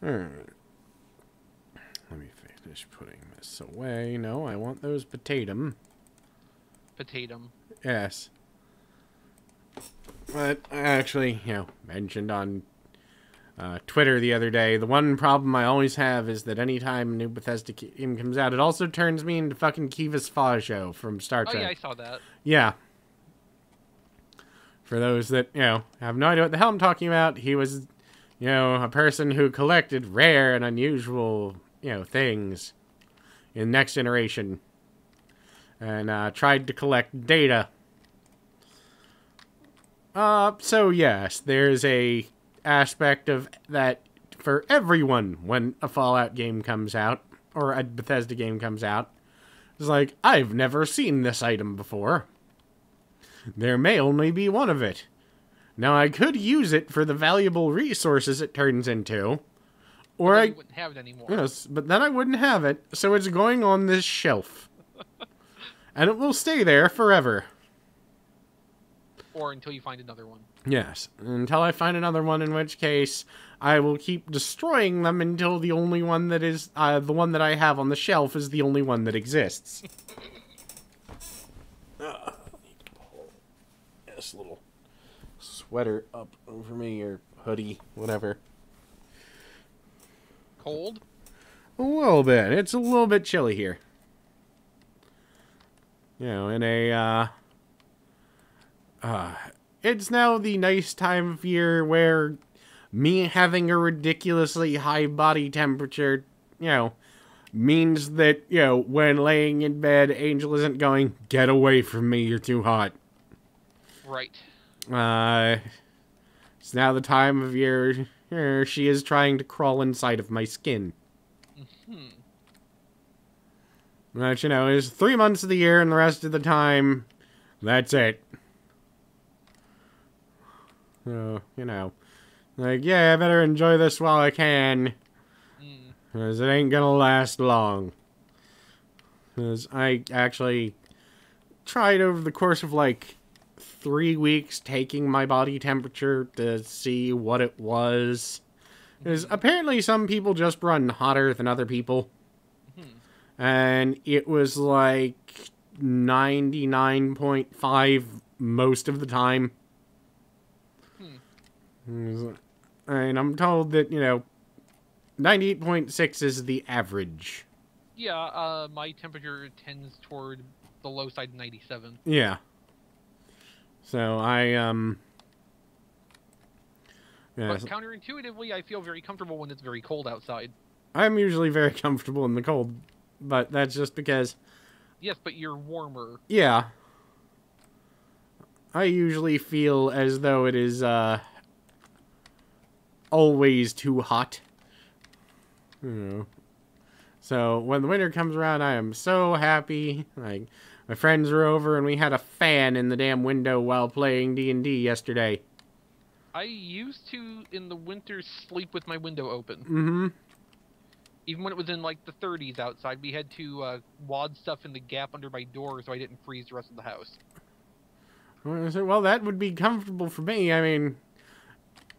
Alright. Let me finish putting this away. No, I want those potatum. Potatum. Yes. But I actually, mentioned on Twitter the other day, the one problem I always have is that anytime a new Bethesda game comes out, it also turns me into fucking Kivas Fajo from Star Trek. Oh, yeah, I saw that. Yeah. For those that, have no idea what the hell I'm talking about, he was, a person who collected rare and unusual, things in Next Generation. And tried to collect data. So yes, there's a aspect of that for everyone when a Fallout game comes out, or a Bethesda game comes out. It's like, I've never seen this item before. There may only be one of it. Now, I could use it for the valuable resources it turns into. Or I wouldn't have it anymore. Yes, but then I wouldn't have it, so it's going on this shelf. And it will stay there forever. Or until you find another one. Yes, until I find another one, in which case I will keep destroying them until the only one that is, the one that I have on the shelf is the only one that exists. This little sweater up over me, or hoodie, whatever. Cold? A little bit. It's a little bit chilly here. In a, it's now the nice time of year where me having a ridiculously high body temperature, means that, when laying in bed, Angel isn't going, get away from me, you're too hot. Right. It's now the time of year she is trying to crawl inside of my skin. But, it's 3 months of the year, and the rest of the time, that's it. So, like, yeah, I better enjoy this while I can. Because it ain't gonna last long. Because I actually tried over the course of, 3 weeks taking my body temperature to see what it was. Because apparently some people just run hotter than other people. And it was 99.5 most of the time. And I'm told that, 98.6 is the average. Yeah, my temperature tends toward the low side of 97. Yeah. So But counterintuitively, I feel very comfortable when it's very cold outside. I'm usually very comfortable in the cold, but that's just because... Yes, but you're warmer. Yeah. I usually feel as though it is, always too hot. So, when the winter comes around, I am so happy. My friends were over and we had a fan in the damn window while playing D&D yesterday. I used to, in the winter, sleep with my window open. Mm-hmm. Even when it was in, the 30s outside, we had to wad stuff in the gap under my door so I didn't freeze the rest of the house. Well, that would be comfortable for me. I mean,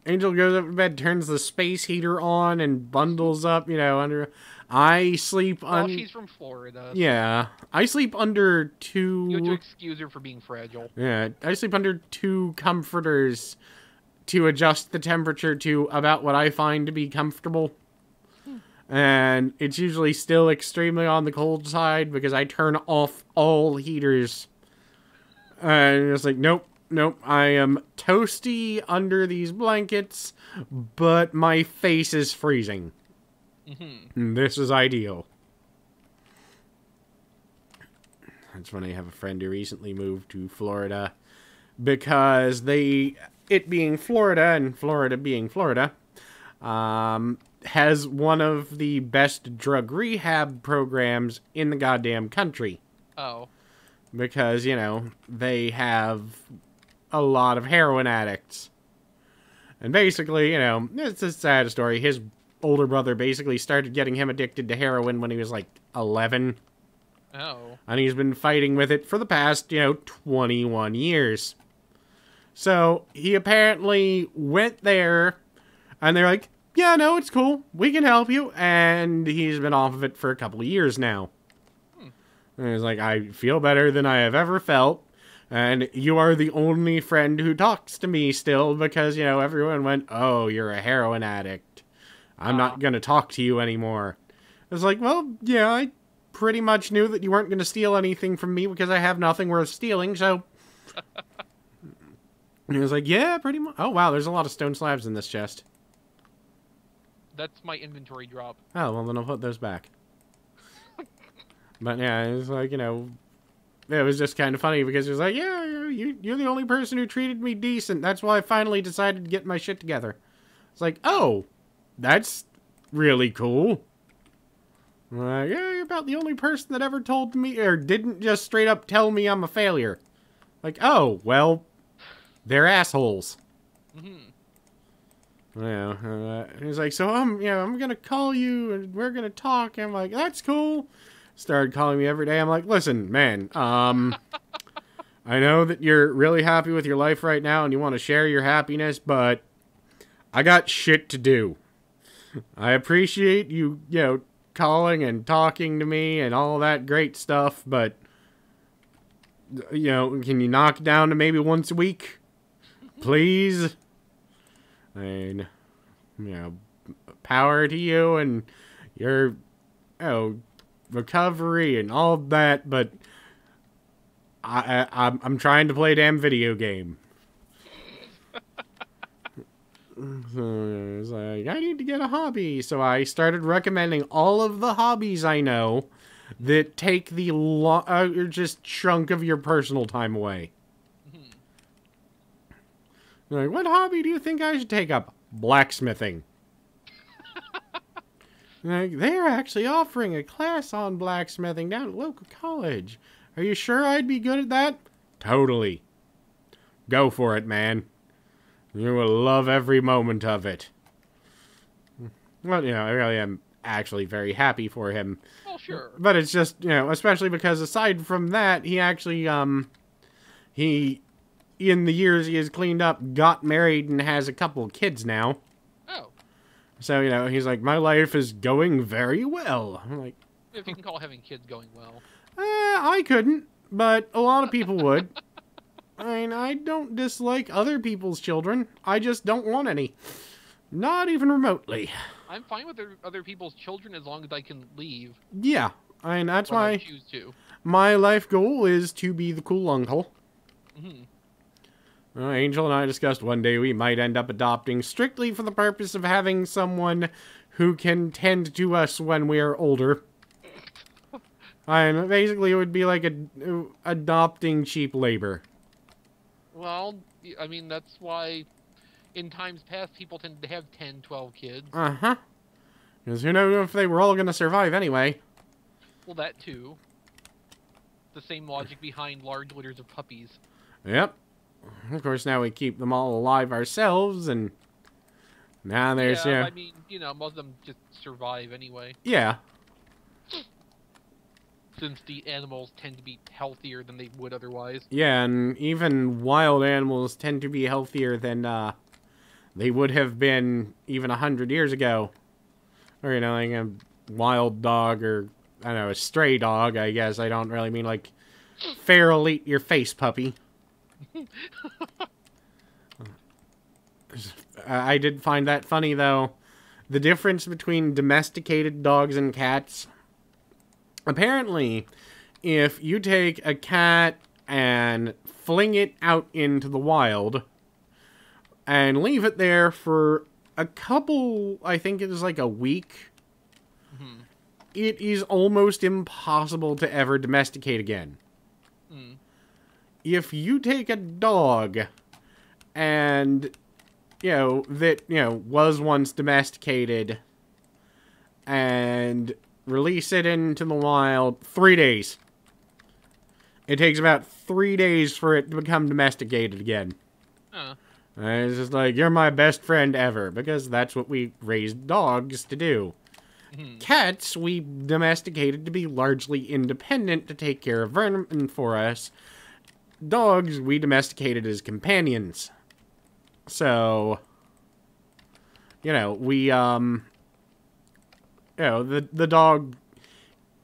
Angel goes up to bed, turns the space heater on, and bundles up, under... I sleep Well, she's from Florida. Yeah. I sleep under 2... You have to excuse her for being fragile. Yeah, I sleep under 2 comforters to adjust the temperature to about what I find to be comfortable. And it's usually still extremely on the cold side because I turn off all heaters. And it's like, nope, I am toasty under these blankets, but my face is freezing. And this is ideal. That's funny, I have a friend who recently moved to Florida because it being Florida and Florida being Florida, has one of the best drug rehab programs in the goddamn country. Oh. Because, they have a lot of heroin addicts. And basically, it's a sad story. His older brother basically started getting him addicted to heroin when he was 11. Oh. And he's been fighting with it for the past, 21 years. So he apparently went there and they're like, yeah, no, it's cool. We can help you. And he's been off of it for a couple of years now. And he's like, I feel better than I have ever felt. And you are the only friend who talks to me still because, you know, everyone went, oh, you're a heroin addict. I'm not going to talk to you anymore. I was like, well, yeah, I pretty much knew that you weren't going to steal anything from me because I have nothing worth stealing, so... And he was like, yeah, pretty much. Oh, wow, there's a lot of stone slabs in this chest. That's my inventory drop. Oh, well, then I'll put those back. But, yeah, it was like, you know... It was just kind of funny because he was like, yeah, you're the only person who treated me decent. That's why I finally decided to get my shit together. It's like, oh, that's really cool. Yeah, you're about the only person that ever told me, or didn't just straight up tell me I'm a failure. Like, oh, well, they're assholes. Yeah, he's like, so I'm gonna call you and we're gonna talk. And I'm like, that's cool. Started calling me every day. I'm like, listen, man, I know that you're really happy with your life right now and you want to share your happiness, but I got shit to do. I appreciate you, calling and talking to me and all that great stuff, but, can you knock it down to maybe once a week? Please? I mean, power to you and your, recovery and all that, but I'm trying to play a damn video game. So I was like, I need to get a hobby. So I started recommending all of the hobbies I know that take the just chunk of your personal time away. Like, what hobby do you think I should take up? Blacksmithing. Like, they're actually offering a class on blacksmithing down at local college. Are you sure I'd be good at that? Totally. Go for it, man. You will love every moment of it. Well, I really am actually very happy for him. Oh, sure. But it's just, especially because aside from that, he actually, in the years he has cleaned up, got married and has a couple of kids now. Oh. So, he's like, my life is going very well. I'm like... If you can call having kids going well. I couldn't, but a lot of people would. I mean, I don't dislike other people's children. I just don't want any. Not even remotely. I'm fine with other people's children as long as I can leave. Yeah, I mean, that's why I choose to. My life goal is to be the cool uncle. Angel and I discussed one day we might end up adopting strictly for the purpose of having someone who can tend to us when we are older. And basically it would be like adopting cheap labor. Well, I mean, that's why in times past people tend to have 10, 12 kids. Uh-huh. Because who knows if they were all going to survive anyway. Well, that too. The same logic behind large litters of puppies. Yep. Of course, now we keep them all alive ourselves, and now there's, I mean, most of them just survive anyway. Yeah. Since the animals tend to be healthier than they would otherwise. Yeah, and even wild animals tend to be healthier than they would have been even 100 years ago. Or, like a wild dog or, I don't know, a stray dog, I guess. I don't really mean, like, feral eat-your-face puppy. I did find that funny, though. The difference between domesticated dogs and cats. Apparently, if you take a cat and fling it out into the wild and leave it there for a couple, I think it is like a week, it is almost impossible to ever domesticate again. If you take a dog and, that, was once domesticated and release it into the wild, 3 days. It takes about 3 days for it to become domesticated again. And it's just like, you're my best friend ever, because that's what we raised dogs to do. Cats, we domesticated to be largely independent to take care of vermin for us. Dogs, we domesticated as companions. So, you know, the dog,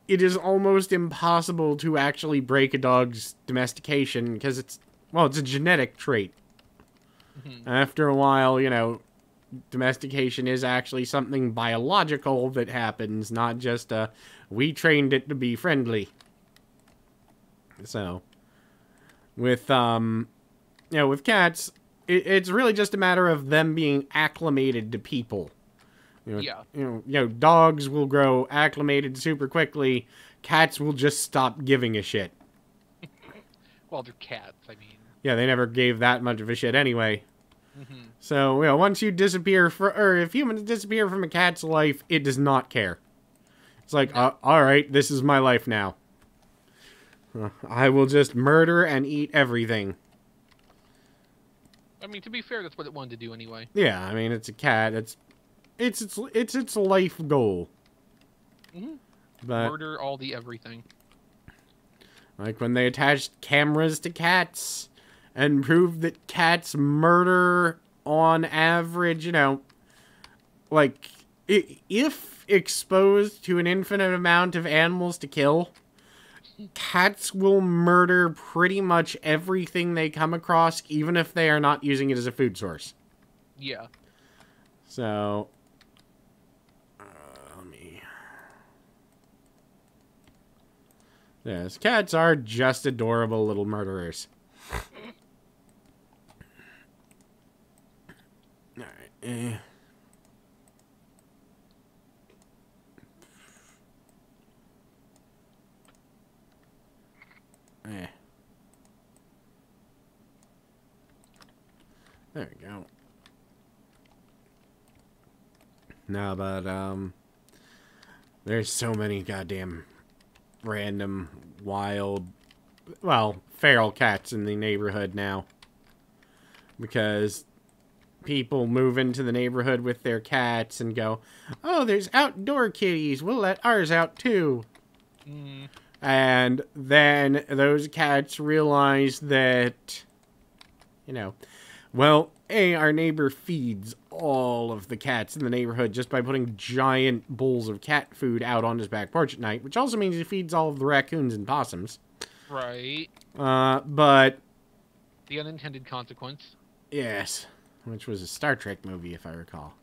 it is almost impossible to actually break a dog's domestication because it's a genetic trait. Mhm. After a while, domestication is actually something biological that happens, not just we trained it to be friendly. So, with with cats, it's really just a matter of them being acclimated to people. Yeah. Dogs will grow acclimated super quickly. Cats will just stop giving a shit. Well, they're cats. I mean. Yeah, they never gave that much of a shit anyway. Mhm. So, once you disappear or if humans disappear from a cat's life, it does not care. It's like, alright, this is my life now. I will just murder and eat everything. I mean, to be fair, that's what it wanted to do anyway. Yeah, I mean, it's a cat. It's its life goal. Mhm. But Murder all the everything. like when they attached cameras to cats and proved that cats murder on average, like if exposed to an infinite amount of animals to kill, cats will murder pretty much everything they come across, even if they are not using it as a food source. Yeah. So, let me... Yes, cats are just adorable little murderers. Alright, There we go. No, but, there's so many goddamn random, wild, feral cats in the neighborhood now. Because people move into the neighborhood with their cats and go, oh, there's outdoor kitties, we'll let ours out too. Mm. And then those cats realize that, our neighbor feeds all of the cats in the neighborhood just by putting giant bowls of cat food out on his back porch at night, which also means he feeds all of the raccoons and possums. Right. But... The unintended consequence. Yes, which was a Star Trek movie, if I recall.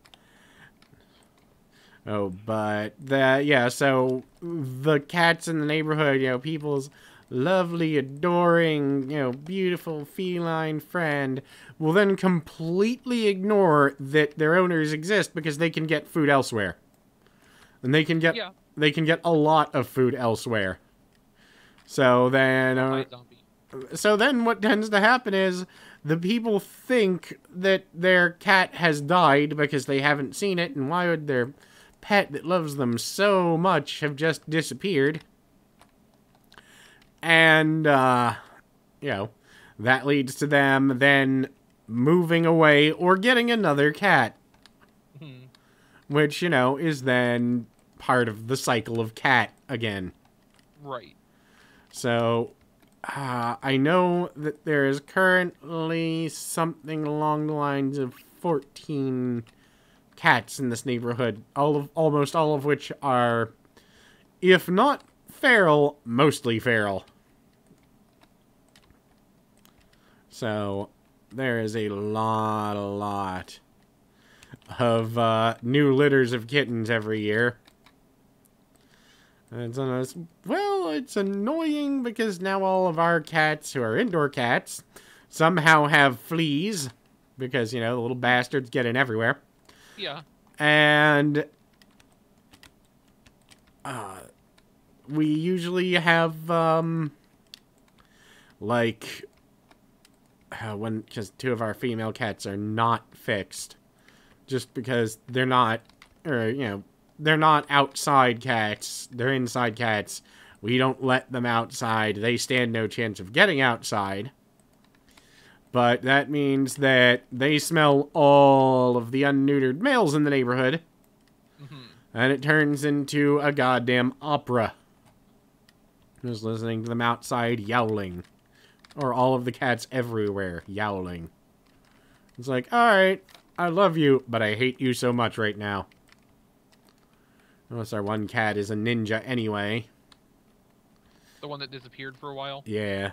Oh, but so the cats in the neighborhood, people's lovely, adoring, beautiful feline friend will then completely ignore that their owners exist because they can get food elsewhere. And they can get a lot of food elsewhere. So then what tends to happen is the people think that their cat has died because they haven't seen it, and why would their pet that loves them so much have just disappeared? And, that leads to them then moving away or getting another cat. Mhm. Which, is then part of the cycle of cat again. Right. So, I know that there is currently something along the lines of 14 cats in this neighborhood, almost all of which are, if not feral, mostly feral. So, there is a lot of new litters of kittens every year. And it's annoying because now all of our cats who are indoor cats somehow have fleas because, the little bastards get in everywhere. Yeah. And we usually have, because two of our female cats are not fixed. Just because they're not, they're not outside cats. They're inside cats. We don't let them outside. They stand no chance of getting outside. But that means that they smell all of the unneutered males in the neighborhood. Mm-hmm. And it turns into a goddamn opera. Just listening to them outside yowling. Or all of the cats everywhere yowling. It's like, alright, I love you, but I hate you so much right now. Unless our one cat is a ninja anyway. The one that disappeared for a while? Yeah.